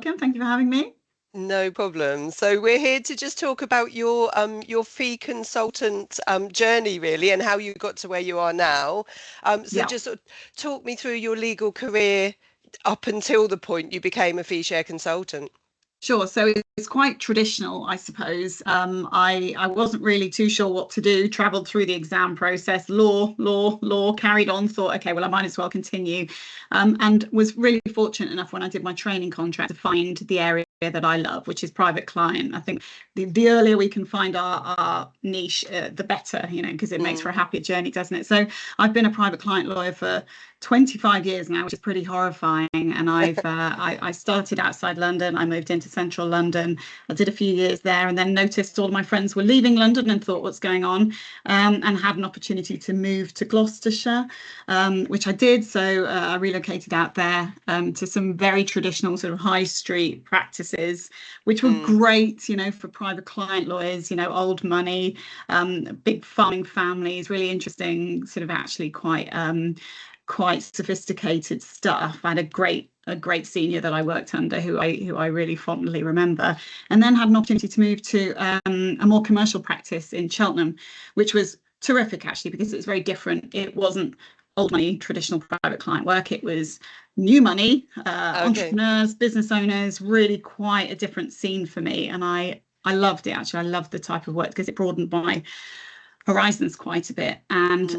welcome. Thank you for having me. No problem. So we're here to just talk about your fee consultant journey really, and how you got to where you are now. So Yeah. just sort of talk me through your legal career up until the point you became a fee share consultant. Sure. So it's quite traditional, I suppose. I wasn't really too sure what to do, traveled through the exam process, law, carried on, thought, okay, well, I might as well continue. And was really fortunate enough when I did my training contract to find the area that I love, which is private client. I think the earlier we can find our niche, the better, because it makes for a happier journey, doesn't it? So I've been a private client lawyer for 25 years now, which is pretty horrifying. And I started outside London. I moved into central London. I did a few years there, and then noticed all of my friends were leaving London and thought, what's going on? And had an opportunity to move to Gloucestershire, which I did. So I relocated out there to some very traditional sort of high street practices, which were great, for private client lawyers, old money, big farming families, really interesting, sort of actually quite sophisticated stuff. I had a great senior that I worked under who I really fondly remember, and then had an opportunity to move to a more commercial practice in Cheltenham, which was terrific actually, because it was very different. It wasn't old money traditional private client work. It was new money, entrepreneurs, business owners, really quite a different scene for me. And I loved it actually. I loved the type of work because it broadened my horizons quite a bit. And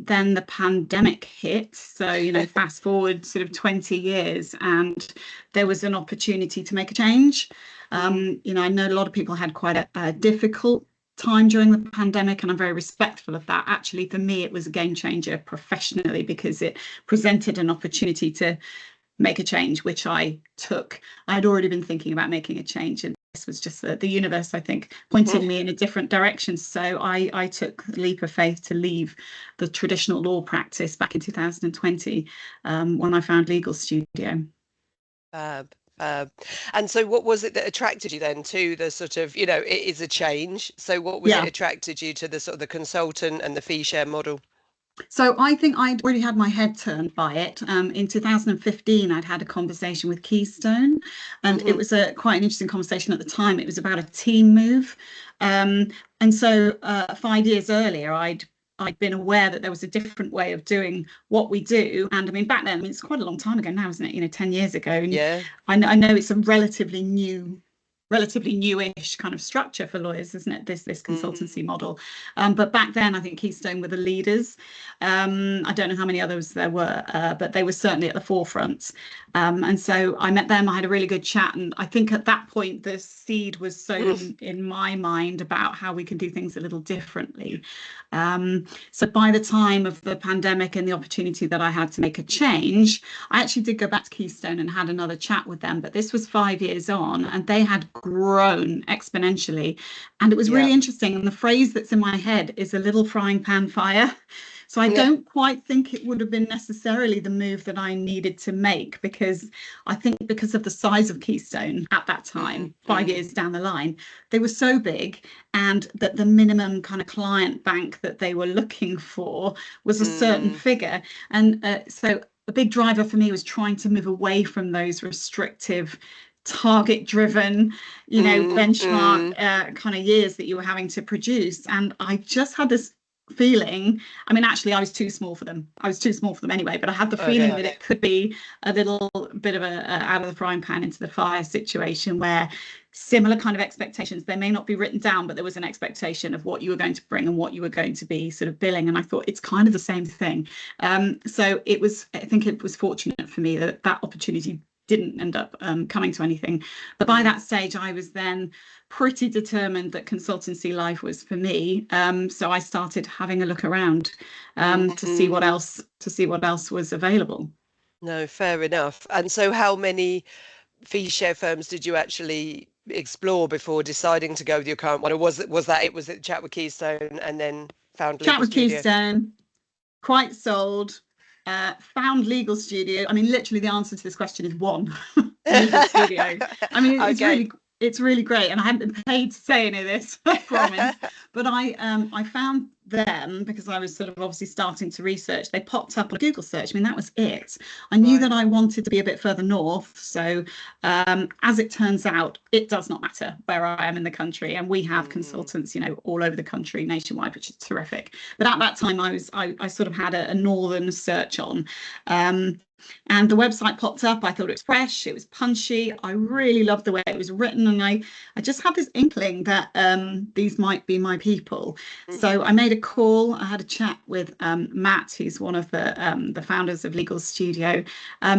then the pandemic hit. So, fast forward sort of 20 years, and there was an opportunity to make a change. I know a lot of people had quite a difficult time during the pandemic, and I'm very respectful of that. Actually, for me, it was a game changer professionally because it presented an opportunity to make a change, which I took. I'd already been thinking about making a change, and this was just the universe, I think, pointing me in a different direction. So I took the leap of faith to leave the traditional law practice back in 2020 when I found Legal Studio. And so what was it that attracted you then to the sort of, it is a change. So what was it attracted you to the sort of the consultant and the fee share model? So I think I'd already had my head turned by it. In 2015, I'd had a conversation with Keystone, and it was quite an interesting conversation at the time. It was about a team move. And so 5 years earlier, I'd been aware that there was a different way of doing what we do. And I mean, back then, it's quite a long time ago now, isn't it? 10 years ago. And yeah. I know it's a relatively newish kind of structure for lawyers, isn't it? This consultancy model. But back then, I think Keystone were the leaders. I don't know how many others there were, but they were certainly at the forefront. And so I met them. I had a really good chat. And I think at that point, the seed was sown in my mind about how we can do things a little differently. So by the time of the pandemic and the opportunity that I had to make a change, I actually did go back to Keystone and had another chat with them. But this was 5 years on, and they had grown exponentially. And it was really interesting. And the phrase that's in my head is a little frying pan fire. So I don't quite think it would have been necessarily the move that I needed to make, because I think because of the size of Keystone at that time, 5 years down the line, they were so big, and that the minimum kind of client bank that they were looking for was a certain figure. And so a big driver for me was trying to move away from those restrictive target driven, benchmark kind of years that you were having to produce. And I just had this feeling, I mean, actually I was too small for them anyway, but I had the feeling that it could be a little bit of a out of the frying pan into the fire situation, where similar kind of expectations, they may not be written down, but there was an expectation of what you were going to bring and what you were going to be sort of billing. And I thought it's kind of the same thing. So I think it was fortunate for me that opportunity didn't end up coming to anything. But by that stage, I was then pretty determined that consultancy life was for me. So I started having a look around to see what else was available. No, fair enough. And so how many fee share firms did you actually explore before deciding to go with your current one? Or was it chat with Keystone and then found Legal Studio? Keystone, quite sold. Found Legal Studio. I mean, literally the answer to this question is one. Legal Studio. I mean, it's really great, and I haven't been paid to say any of this, I promise. But I found them, because I was sort of obviously starting to research, they popped up on Google search. I mean, that was it. I knew that I wanted to be a bit further north. So as it turns out, it does not matter where I am in the country. And we have consultants, you know, all over the country, nationwide, which is terrific. But at that time, I sort of had a northern search on. And the website popped up. I thought it was fresh, it was punchy. I really loved the way it was written. And I just had this inkling that these might be my people. So I made a call. I had a chat with Matt, who's one of the founders of Legal Studio.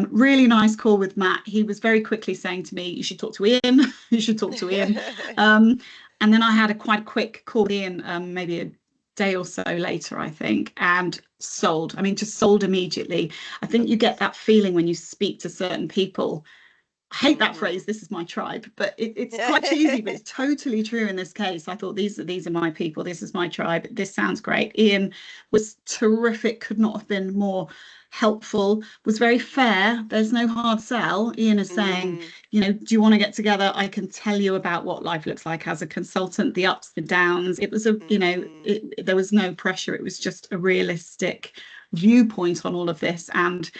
Really nice call with Matt. He was very quickly saying to me, you should talk to Ian. You should talk to Ian. And then I had a quite quick call with Ian, maybe a day or so later, I think, and sold. I mean, just sold immediately. I think you get that feeling when you speak to certain people. I hate that phrase, this is my tribe, but it's quite cheesy, but it's totally true in this case. I thought these are my people, this is my tribe, this sounds great. Ian was terrific, could not have been more helpful, was very fair. There's no hard sell. Ian is saying, you know, do you want to get together? I can tell you about what life looks like as a consultant, the ups, the downs. It was you know, there was no pressure. It was just a realistic viewpoint on all of this. And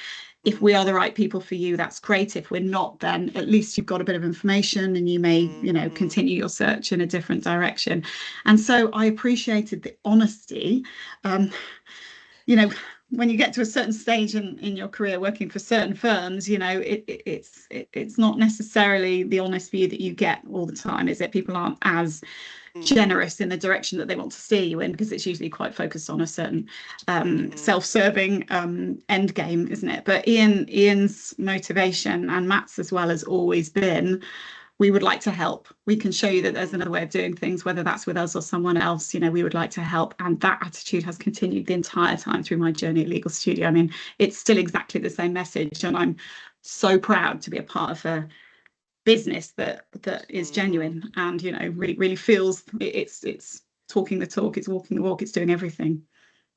if we are the right people for you, that's great. If we're not, then at least you've got a bit of information and you may, you know, continue your search in a different direction. And so I appreciated the honesty. You know, when you get to a certain stage in your career working for certain firms, you know, it's not necessarily the honest view that you get all the time, is it? People aren't as generous in the direction that they want to steer you in, because it's usually quite focused on a certain self-serving end game, isn't it? But Ian's motivation, and Matt's as well, has always been, we would like to help. We can show you that there's another way of doing things, whether that's with us or someone else. You know, we would like to help. And that attitude has continued the entire time through my journey at Legal Studio. I mean, it's still exactly the same message, and I'm so proud to be a part of a business that is genuine and, you know, really feels it's talking the talk, it's walking the walk, it's doing everything.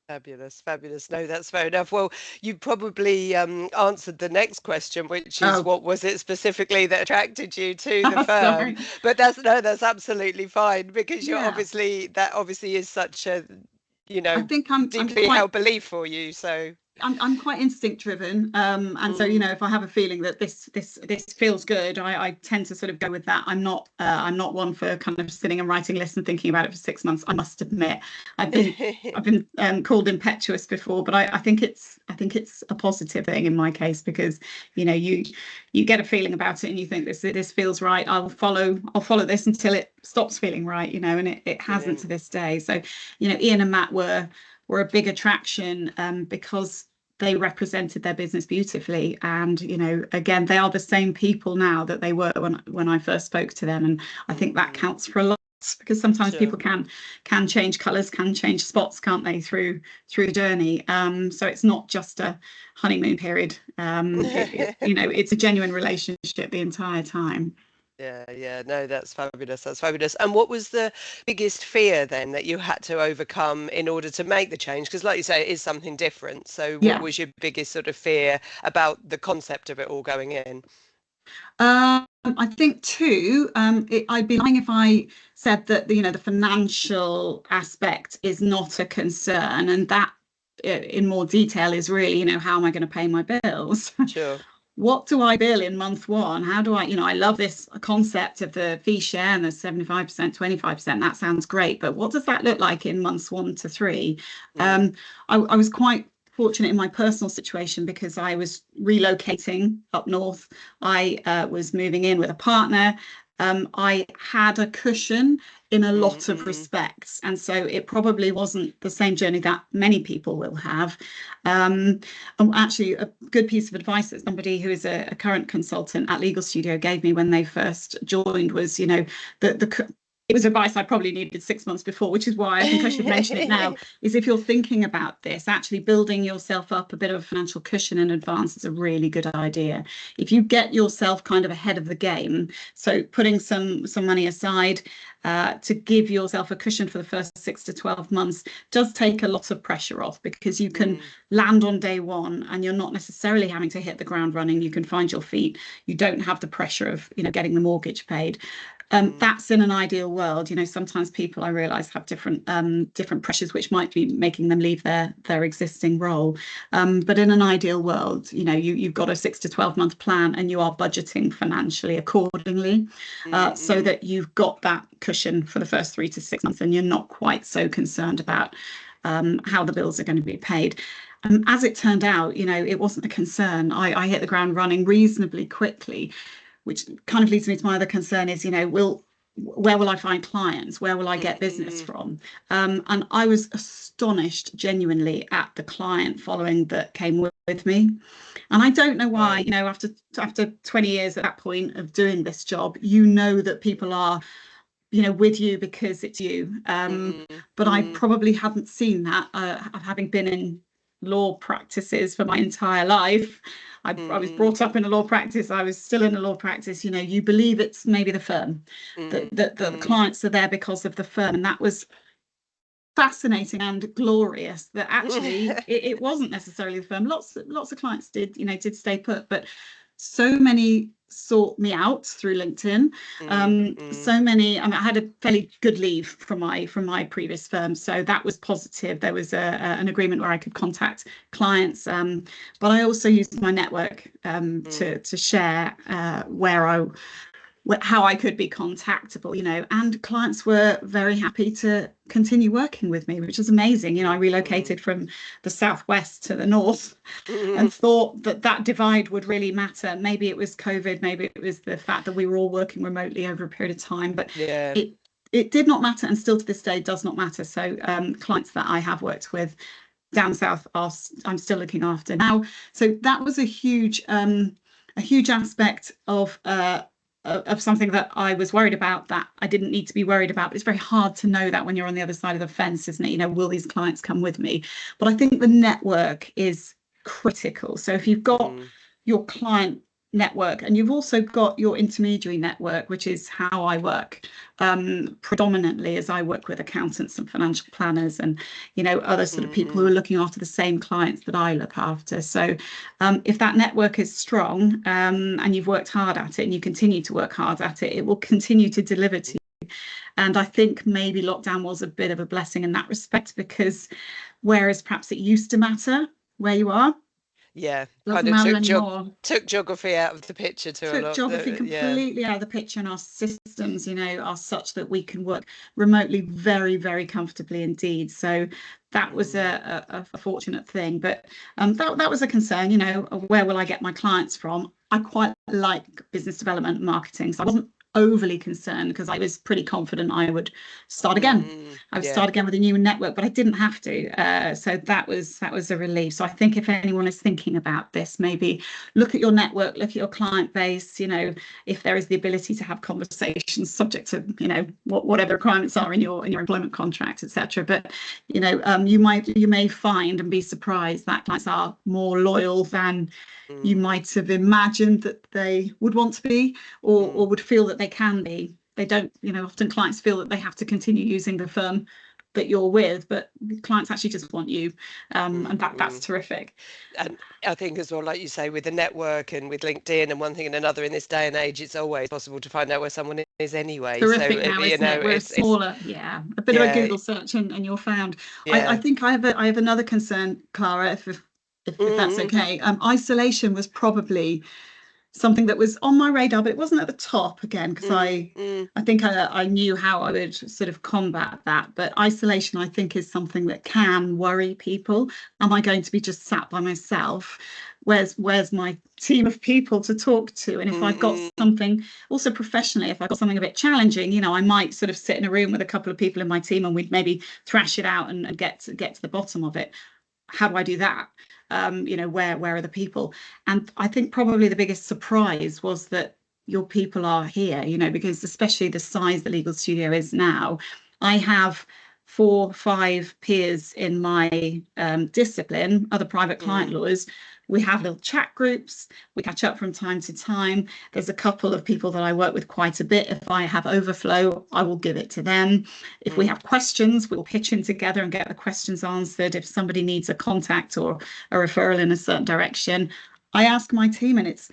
Fabulous. No, that's fair enough. Well, you probably answered the next question, which is what was it specifically that attracted you to the firm? But that's absolutely fine, because you're obviously is such a, you know, I think I'm deeply held belief for you. So I'm quite instinct driven, and so, you know, if I have a feeling that this feels good, I tend to sort of go with that. I'm not one for kind of sitting and writing lists and thinking about it for 6 months. I must admit, I've been called impetuous before, but I think it's a positive thing in my case, because, you know, you get a feeling about it and you think this feels right. I'll follow this until it stops feeling right, you know, and it hasn't to this day. So, you know, Ian and Matt were a big attraction, because they represented their business beautifully. And, you know, again, they are the same people now that they were when I first spoke to them. And I think that counts for a lot, because sometimes people can change colours, can change spots, can't they, through journey. So it's not just a honeymoon period. You know, it's a genuine relationship the entire time. Yeah, no, that's fabulous. And what was the biggest fear then that you had to overcome in order to make the change? Because like you say, it is something different. So what was your biggest sort of fear about the concept of it all going in? I think too, I'd be lying if I said that, you know, the financial aspect is not a concern, and that in more detail is really, you know, how am I going to pay my bills? Sure. What do I bill in month one? How do I, you know, I love this concept of the fee share and the 75%, 25%. That sounds great. But what does that look like in months 1 to 3? I was quite fortunate in my personal situation, because I was relocating up north. I was moving in with a partner. I had a cushion in a lot of respects, and so it probably wasn't the same journey that many people will have. Actually, a good piece of advice that somebody who is a current consultant at Legal Studio gave me when they first joined was, you know, it was advice I probably needed 6 months before, which is why I think I should mention it now, is if you're thinking about this, actually building yourself up a bit of a financial cushion in advance is a really good idea. If you get yourself kind of ahead of the game, so putting some money aside to give yourself a cushion for the first 6 to 12 months does take a lot of pressure off, because you can land on day one and you're not necessarily having to hit the ground running. You can find your feet. You don't have the pressure of, you know, getting the mortgage paid. That's in an ideal world. Sometimes people, I realise, have different pressures which might be making them leave their existing role. But in an ideal world, you've got a 6 to 12 month plan and you are budgeting financially accordingly, so that you've got that cushion for the first 3 to 6 months and you're not quite so concerned about how the bills are going to be paid. As it turned out, it wasn't a concern. I hit the ground running reasonably quickly, which kind of leads me to my other concern is, where will I find clients? Where will I get business from? And I was astonished genuinely at the client following that came with me. And I don't know why, after 20 years at that point of doing this job, that people are, with you because it's you. But I probably hadn't seen that, having been in law practices for my entire life. I was brought up in a law practice. I was still in a law practice. You believe it's maybe the firm, that the clients are there because of the firm. And that was fascinating and glorious, that actually it wasn't necessarily the firm. Lots of clients did stay put, but so many sought me out through LinkedIn. So many, I had a fairly good leave from my previous firm, so that was positive. There was an agreement where I could contact clients, but I also used my network to share how I could be contactable, and clients were very happy to continue working with me, which is amazing. I relocated from the southwest to the north and thought that divide would really matter. Maybe it was COVID, maybe it was the fact that we were all working remotely over a period of time, but it did not matter, and still to this day does not matter. So clients that I have worked with down south I'm still looking after now. So that was a huge aspect of something that I was worried about, that I didn't need to be worried about. But it's very hard to know that when you're on the other side of the fence, isn't it? Will these clients come with me? But I think the network is critical. So if you've got your client network and you've also got your intermediary network, which is how I work predominantly, as I work with accountants and financial planners and other sort of people who are looking after the same clients that I look after. So if that network is strong and you've worked hard at it and you continue to work hard at it, it will continue to deliver to you. And I think maybe lockdown was a bit of a blessing in that respect, because whereas perhaps it used to matter where you are, kind of took geography out of the picture a lot. Geography completely out of the picture, and our systems are such that we can work remotely very, very comfortably indeed. So that was a fortunate thing. But that was a concern, where will I get my clients from? I quite like business development and marketing, so I wasn't overly concerned because I was pretty confident I would start again. I would start again with a new network, but I didn't have to. So that was a relief. So I think if anyone is thinking about this, maybe look at your network, look at your client base, if there is the ability to have conversations subject to, whatever requirements are in your employment contract, etc. But, you may find and be surprised that clients are more loyal than you might have imagined that they would want to be, or would feel that they can be. They don't, often clients feel that they have to continue using the firm that you're with, but clients actually just want you, and that's terrific. And I think as well, like you say, with the network and with LinkedIn and one thing and another, in this day and age, it's always possible to find out where someone is anyway. Terrific now, isn't it? We're smaller, a bit of a Google search and you're found. I think I have another concern, Clara, if that's okay. Isolation was probably something that was on my radar, but it wasn't at the top, again, because I think I knew how I would sort of combat that. But isolation, I think, is something that can worry people. Am I going to be just sat by myself? Where's my team of people to talk to? And if I've got something, also professionally, if I've got something a bit challenging, I might sort of sit in a room with a couple of people in my team and we'd maybe thrash it out and get to the bottom of it. How do I do that? Where are the people? And I think probably the biggest surprise was that your people are here, because especially the size the legal studio is now, I have 4 or 5 peers in my discipline, other private client lawyers. We have little chat groups. We catch up from time to time. There's a couple of people that I work with quite a bit. If I have overflow, I will give it to them. If we have questions, we'll pitch in together and get the questions answered. If somebody needs a contact or a referral in a certain direction, I ask my team, and it's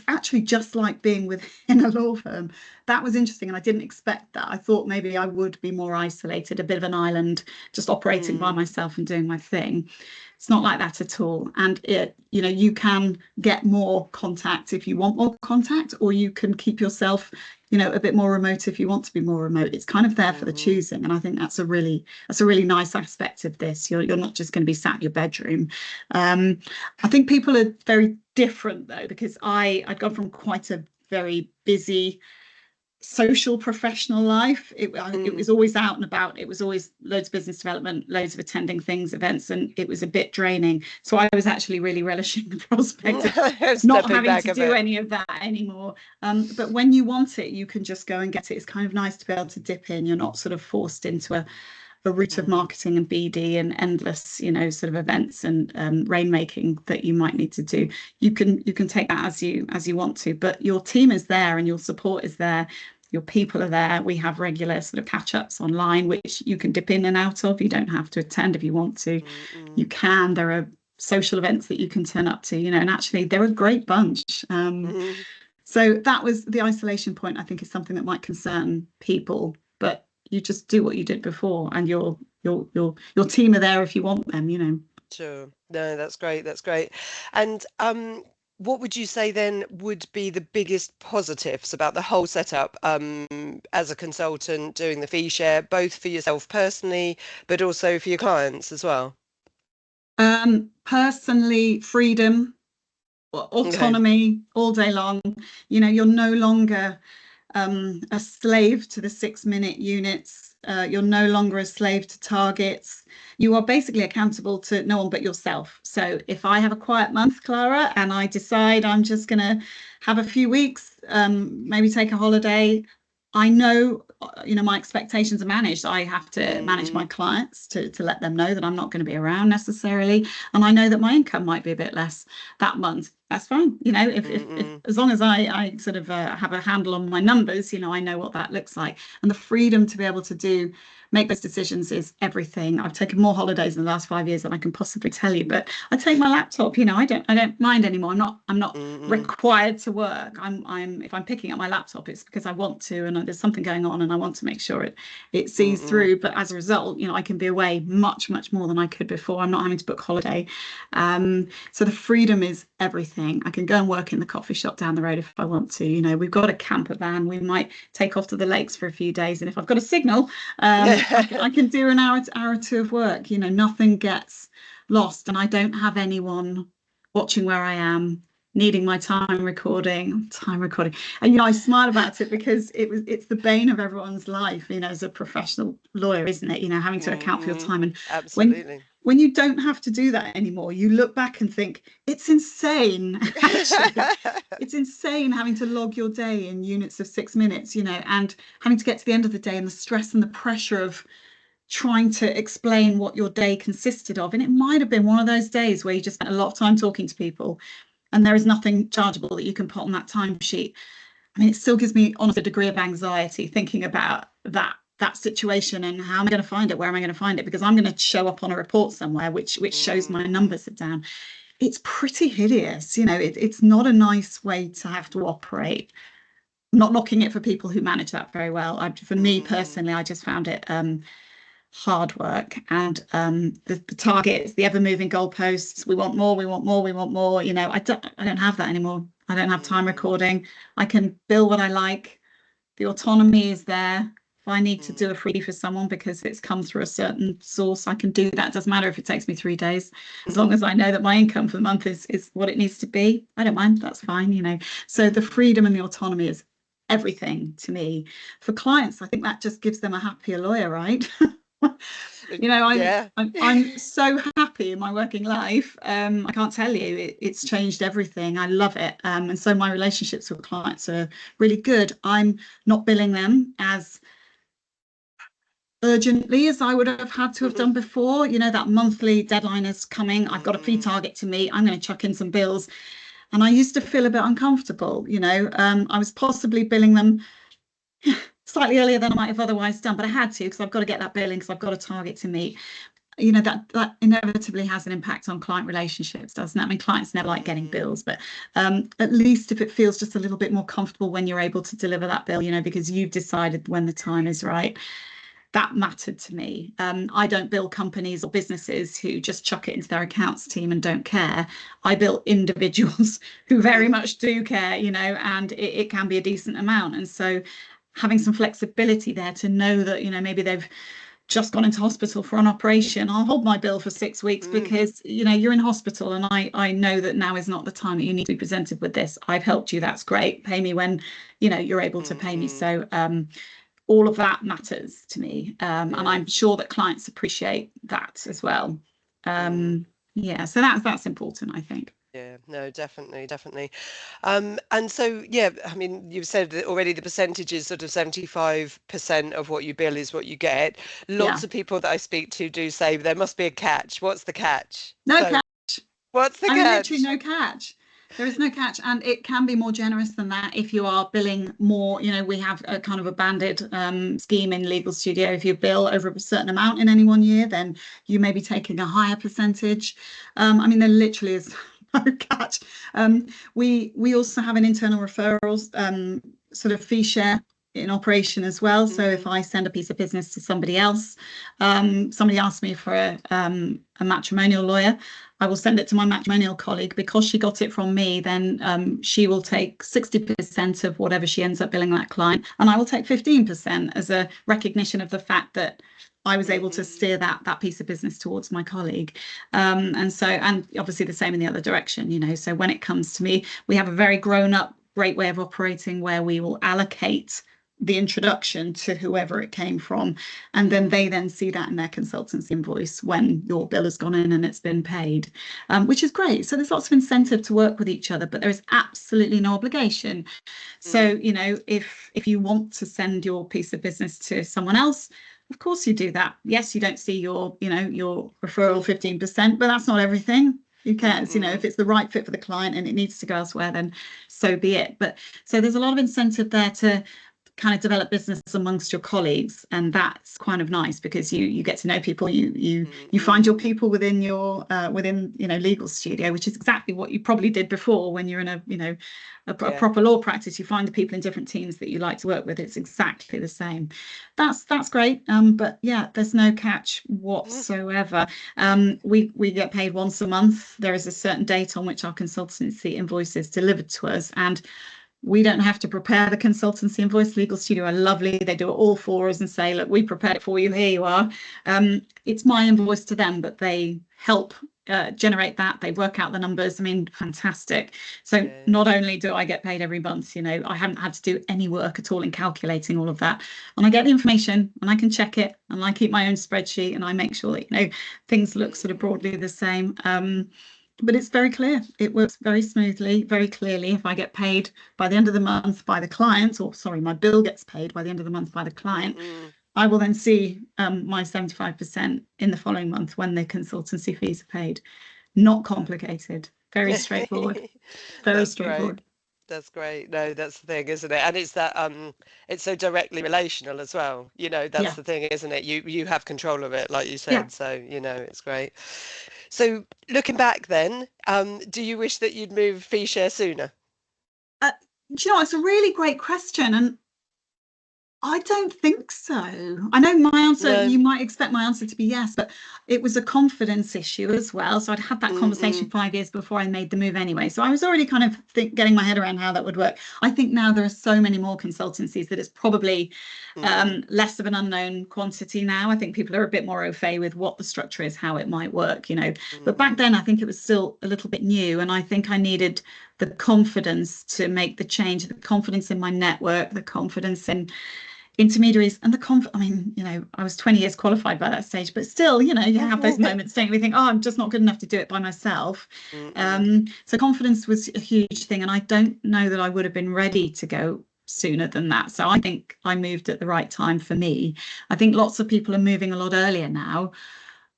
actually just like being within a law firm. That was interesting, and I didn't expect that. I thought maybe I would be more isolated, a bit of an island, just operating by myself and doing my thing. It's not like that at all. And you can get more contact if you want more contact, or you can keep yourself, a bit more remote if you want to be more remote. It's kind of there for the choosing, and I think that's a really nice aspect of this. You're not just going to be sat in your bedroom. I think people are very different though, because I'd gone from quite a very busy social professional life. It was always out and about. It was always loads of business development, loads of attending things, events, and it was a bit draining. So I was actually really relishing the prospect of not having to do any of that anymore. But when you want it, you can just go and get it. It's kind of nice to be able to dip in. You're not sort of forced into a route of marketing and BD and endless, sort of events and rainmaking that you might need to do. You can take that as you want to, but your team is there and your support is there. Your people are there. We have regular sort of catch-ups online, which you can dip in and out of. You don't have to attend if you want to. You can. There are social events that you can turn up to, and actually they're a great bunch. So that was the isolation point. I think is something that might concern people, but you just do what you did before, and your team are there if you want them. Sure. No, that's great. And what would you say then would be the biggest positives about the whole setup as a consultant doing the fee share, both for yourself personally, but also for your clients as well? Personally, freedom, autonomy all day long. You're no longer a slave to the 6-minute units. You're no longer a slave to targets. You are basically accountable to no one but yourself. So if I have a quiet month, Clara, and I decide I'm just going to have a few weeks, maybe take a holiday, I know, my expectations are managed. I have to manage my clients to let them know that I'm not going to be around necessarily. And I know that my income might be a bit less that month. That's fine. If as long as I sort of have a handle on my numbers, I know what that looks like. And the freedom to be able to make those decisions is everything. I've taken more holidays in the last 5 years than I can possibly tell you, but I take my laptop. I don't mind anymore. I'm not required to work. If I'm picking up my laptop, it's because I want to, and there's something going on, and I want to make sure it sees through. But as a result, I can be away much more than I could before. I'm not having to book holiday. So the freedom is everything. I can go and work in the coffee shop down the road if I want to. We've got a camper van. We might take off to the lakes for a few days, and if I've got a signal, I can do an hour or two of work. Nothing gets lost, and I don't have anyone watching where I am, needing my time recording. And I smile about it because it's the bane of everyone's life, as a professional lawyer, isn't it? Having to account for your time. And absolutely. When you don't have to do that anymore, you look back and think it's insane. Actually, it's insane having to log your day in units of 6 minutes, and having to get to the end of the day and the stress and the pressure of trying to explain what your day consisted of. And it might have been one of those days where you just spent a lot of time talking to people and there is nothing chargeable that you can put on that timesheet. I mean, it still gives me honestly a degree of anxiety thinking about that situation and how am I going to find it? Where am I going to find it? Because I'm going to show up on a report somewhere which shows my numbers are down. It's pretty hideous. It's not a nice way to have to operate. I'm not knocking it for people who manage that very well. For me personally, I just found it hard work, and the targets, the ever-moving goalposts. We want more. I don't have that anymore. I don't have time recording. I can bill what I like. The autonomy is there. If I need to do a freebie for someone because it's come through a certain source, I can do that. It doesn't matter if it takes me 3 days, as long as I know that my income for the month is what it needs to be. I don't mind. That's fine. So the freedom and the autonomy is everything to me. For clients, I think that just gives them a happier lawyer, right? I'm so happy in my working life. I can't tell you, it's changed everything. I love it. And so my relationships with clients are really good. I'm not billing them as urgently as I would have had to have done before. That monthly deadline is coming. I've got a fee target to meet. I'm going to chuck in some bills. And I used to feel a bit uncomfortable. I was possibly billing them slightly earlier than I might have otherwise done, but I had to because I've got to get that billing because I've got a target to meet. you know, that inevitably has an impact on client relationships, doesn't it? I mean, clients never like getting bills, but at least if it feels just a little bit more comfortable when you're able to deliver that bill, you know, because you've decided when the time is right. That mattered to me. I don't bill companies or businesses who just chuck it into their accounts team and don't care. I bill individuals who very much do care, you know, and it can be a decent amount. And so having some flexibility there to know that, you know, maybe they've just gone into hospital for an operation, I'll hold my bill for 6 weeks because, you know, you're in hospital and I know that now is not the time that you need to be presented with this. I've helped you. That's great. Pay me when, you know, you're able to pay me. So all of that matters to me. And I'm sure that clients appreciate that as well. Yeah, so that's important, I think. Yeah, no, definitely, definitely. And so, yeah, I mean, you've said that already the percentage is sort of 75% of what you bill is what you get. Lots Yeah. of people that I speak to do say there must be a catch. What's the catch? No So, catch. what's the I mean, literally catch? no catch. There is no catch, and it can be more generous than that if you are billing more. You know, we have a kind of a banded scheme in Legal Studio. If you bill over a certain amount in any one year, then you may be taking a higher percentage. I mean, there literally is no catch. We also have an internal referrals sort of fee share in operation as well. So if I send a piece of business to somebody else, somebody asks me for a matrimonial lawyer, I will send it to my matrimonial colleague. Because she got it from me, then she will take 60% of whatever she ends up billing that client, and I will take 15% as a recognition of the fact that I was able to steer that piece of business towards my colleague. And obviously the same in the other direction, you know. So when it comes to me, we have a very grown up, great way of operating where we will allocate the introduction to whoever it came from, and then they then see that in their consultancy invoice when your bill has gone in and it's been paid, which is great. So there's lots of incentive to work with each other, but there is absolutely no obligation. So, you know, if you want to send your piece of business to someone else, of course you do that. Yes, you don't see your, you know, your referral 15%, but that's not everything. Who cares? You know, if it's the right fit for the client and it needs to go elsewhere, then so be it. But so there's a lot of incentive there to kind of develop business amongst your colleagues, and that's kind of nice because you get to know people, you find your people within your within, you know, Legal Studio, which is exactly what you probably did before when you're in a, you know, a proper law practice. You find the people in different teams that you like to work with. It's exactly the same. That's great. But yeah, there's no catch whatsoever. We get paid once a month. There is a certain date on which our consultancy invoice is delivered to us, and we don't have to prepare the consultancy invoice. Legal Studio are lovely. They do it all for us and say, look, we prepared it for you. Here you are. It's my invoice to them, but they help generate that. They work out the numbers. I mean, fantastic. So not only do I get paid every month, you know, I haven't had to do any work at all in calculating all of that. And I get the information and I can check it, and I keep my own spreadsheet and I make sure that, you know, things look sort of broadly the same. But it's very clear. It works very smoothly, very clearly. If I get paid by the end of the month by the client, or sorry, my bill gets paid by the end of the month by the client, I will then see my 75% in the following month when the consultancy fees are paid. Not complicated. Very straightforward. Very straightforward. That's great. No, that's the thing, isn't it? And it's that it's so directly relational as well. You know, that's the thing, isn't it? You have control of it, like you said. So, you know, it's great. So looking back then, do you wish that you'd moved Fee Share sooner? Do you know, it's a really great question, and I don't think so. I know my answer, you might expect my answer to be yes, but it was a confidence issue as well. So I'd had that conversation 5 years before I made the move anyway. So I was already kind of getting my head around how that would work. I think now there are so many more consultancies that it's probably less of an unknown quantity now. I think people are a bit more au fait with what the structure is, how it might work, you know. But back then, I think it was still a little bit new. And I think I needed the confidence to make the change, the confidence in my network, the confidence in intermediaries, and I mean, you know, I was 20 years qualified by that stage, but still, you know, you have those moments, don't you? Think, oh, I'm just not good enough to do it by myself. So confidence was a huge thing, and I don't know that I would have been ready to go sooner than that. So I think I moved at the right time for me. I think lots of people are moving a lot earlier now,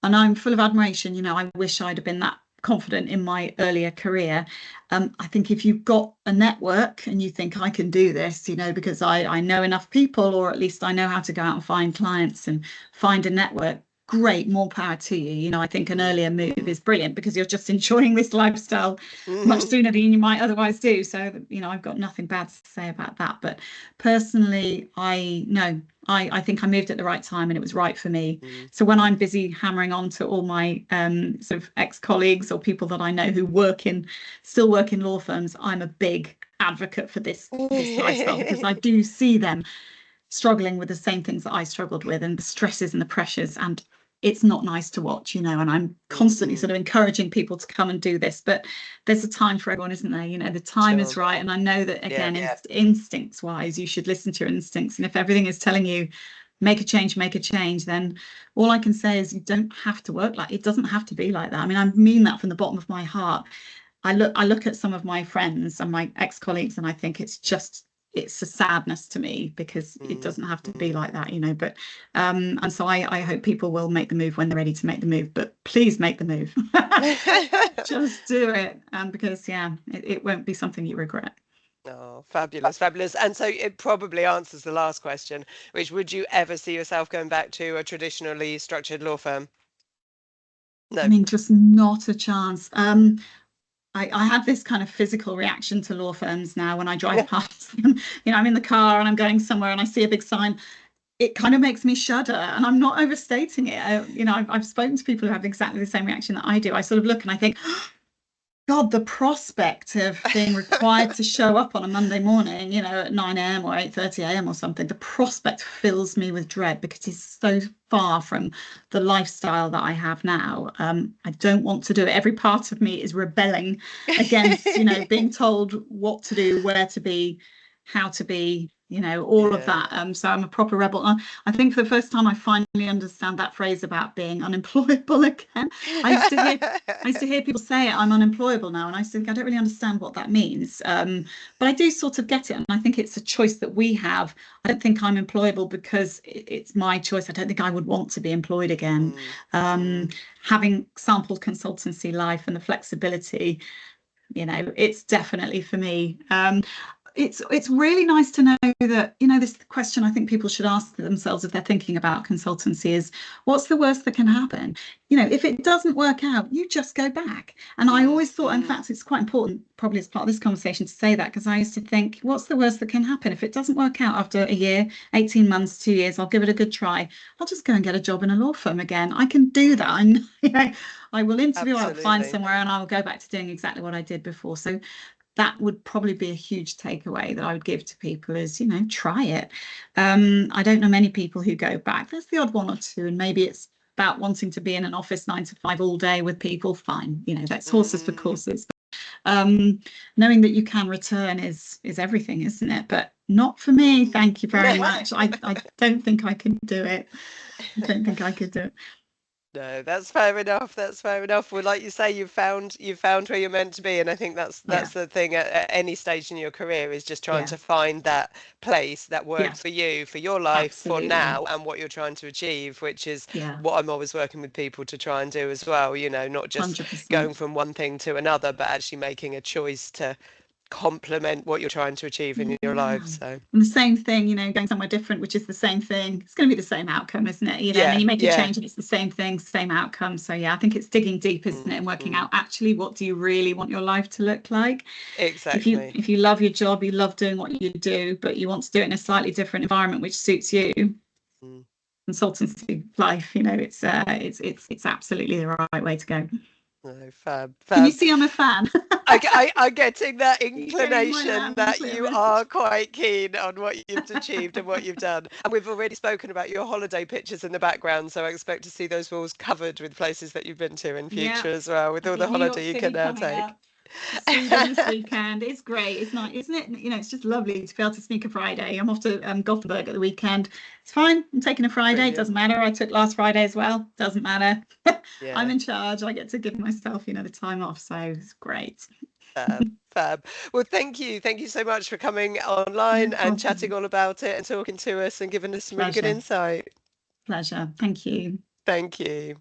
and I'm full of admiration. You know, I wish I'd have been that confident in my earlier career. I think if you've got a network and you think I can do this, you know, because I know enough people, or at least I know how to go out and find clients and find a network, great, more power to you. You know, I think an earlier move is brilliant because you're just enjoying this lifestyle much sooner than you might otherwise do. So, you know, I've got nothing bad to say about that. But personally, I think I moved at the right time and it was right for me. So when I'm busy hammering on to all my sort of ex-colleagues or people that I know who still work in law firms, I'm a big advocate for this lifestyle because I do see them struggling with the same things that I struggled with, and the stresses and the pressures, and it's not nice to watch, you know. And I'm constantly sort of encouraging people to come and do this, but there's a time for everyone, isn't there? You know, the time is right. And I know that, again, instincts wise, you should listen to your instincts, and if everything is telling you make a change, then all I can say is you don't have to work like it. Doesn't have to be like that. I mean, I mean that from the bottom of my heart. I look at some of my friends and my ex-colleagues and I think it's a sadness to me because it doesn't have to be like that, you know. But and so I hope people will make the move when they're ready to make the move, but please make the move. Just do it, because it won't be something you regret. Oh, fabulous. And so it probably answers the last question, which, would you ever see yourself going back to a traditionally structured law firm? No. I mean, just not a chance. I have this kind of physical reaction to law firms now when I drive past them. You know, I'm in the car and I'm going somewhere and I see a big sign. It kind of makes me shudder, and I'm not overstating it. I've spoken to people who have exactly the same reaction that I do. I sort of look and I think, God, the prospect of being required to show up on a Monday morning, you know, at 9 a.m. or 8:30 a.m. or something, the prospect fills me with dread because it's so far from the lifestyle that I have now. I don't want to do it. Every part of me is rebelling against, you know, being told what to do, where to be, how to be, you know, all of that. So I'm a proper rebel. I think for the first time I finally understand that phrase about being unemployable again. I used to hear people say I'm unemployable now, and I think I don't really understand what that means. But I do sort of get it, and I think it's a choice that we have. I don't think I'm employable because it's my choice. I don't think I would want to be employed again. Having sampled consultancy life and the flexibility, you know, it's definitely for me. It's really nice to know that, you know, this question I think people should ask themselves if they're thinking about consultancy is, what's the worst that can happen? You know, if it doesn't work out, you just go back. And I always thought, in fact, it's quite important, probably as part of this conversation, to say that, because I used to think, what's the worst that can happen? If it doesn't work out after a year, 18 months, 2 years, I'll give it a good try. I'll just go and get a job in a law firm again. I can do that. You know, I will interview, I'll find somewhere, and I'll go back to doing exactly what I did before. So that would probably be a huge takeaway that I would give to people is, you know, try it. I don't know many people who go back. There's the odd one or two, and maybe it's about wanting to be in an office 9 to 5 all day with people. Fine, you know, that's horses for courses. Knowing that you can return is everything, isn't it? But not for me. Thank you very much. I don't think I can do it. I don't think I could do it. No, that's fair enough. That's fair enough. Well, like you say, you've found where you're meant to be, and I think that's the thing at any stage in your career, is just trying to find that place that works for you, for your life, for now, and what you're trying to achieve, which is what I'm always working with people to try and do as well. You know, not just 100%. going from one thing to another, but actually making a choice to complement what you're trying to achieve in your life. So, and the same thing, you know, going somewhere different, which is the same thing, it's going to be the same outcome, isn't it? You know, and then you make a change and it's the same thing, same outcome. So I think it's digging deep, isn't it, and working out actually what do you really want your life to look like. Exactly. If you love your job, you love doing what you do, but you want to do it in a slightly different environment which suits you, consultancy life, you know, it's absolutely the right way to go. No, fab. Can you see I'm a fan? I'm getting that inclination that you are quite keen on what you've achieved and what you've done. And we've already spoken about your holiday pictures in the background, so I expect to see those walls covered with places that you've been to in future as well, with all the holiday you can now take. Sweden this weekend. It's great. It's nice, isn't it? You know, it's just lovely to be able to sneak a Friday. I'm off to Gothenburg at the weekend. It's fine. I'm taking a Friday. Brilliant. It doesn't matter. I took last Friday as well. Doesn't matter. I'm in charge. I get to give myself, you know, the time off. So it's great. Fab. Well, thank you so much for coming online and chatting all about it and talking to us and giving us some really good insight. Pleasure. Thank you. Thank you.